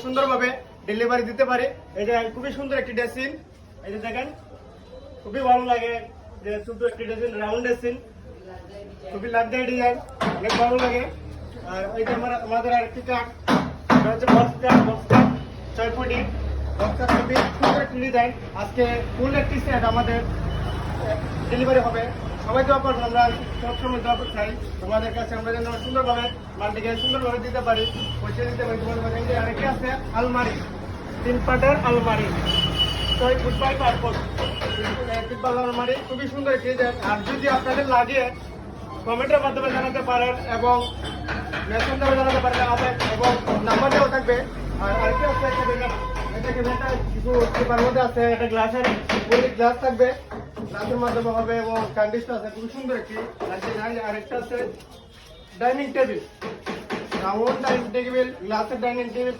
সুন্দরভাবে ডেলিভারি দিতে পারি। এটা খুবই সুন্দর একটি ড্রেসিং, এই যে দেখেন খুবই ভালো লাগে যে ছোট একটি ড্রেসিং, রাউন্ড ড্রেসিং, খুবই লাক্সারি ডিজাইন, অনেক ভালো লাগে। আর এই যে আমাদের আরেকটি কাঠ, এটা হচ্ছে বক্স কাঠ 6 ফুটি বক্স কাঠ, খুবই সুন্দর একটি ডিজাইন। আজকে ফুল একটি সেট আমাদের ডেলিভারি হবে। সবাই দোয়া করবেন, আমরা সবসময় দোয়া করতে চাই তোমাদের কাছে, আমরা যেন সুন্দরভাবে মালটিকে সুন্দরভাবে দিতে পারি, পৌঁছে দিতে পারি তোমাদের কাছে। এই যে আরেকটি আছে আলমারি, 3 পাটের আলমারি, 6 ফুট বাই 5 ফুট 3 পাট আলমারি, খুবই সুন্দর একটি ডিজাইন। আর যদি আপনাদের লাগে কমেন্টের মাধ্যমে জানাতে পারেন এবং মেসেজ দ্বারা জানাতে পারেন আমাদের, এবং নাম্বার দেওয়া থাকবে। আর আরেকটি আছে একটা কিছু পেপার মধ্যে আছে, একটা গ্লাসের গ্লাস থাকবে, গ্লাসের মাধ্যমে হবে, এবং কন্ডিশন আছে খুব সুন্দর একটি। আরেকটা আছে dining table, round dining table, গ্লাসের ডাইনিং টেবিল।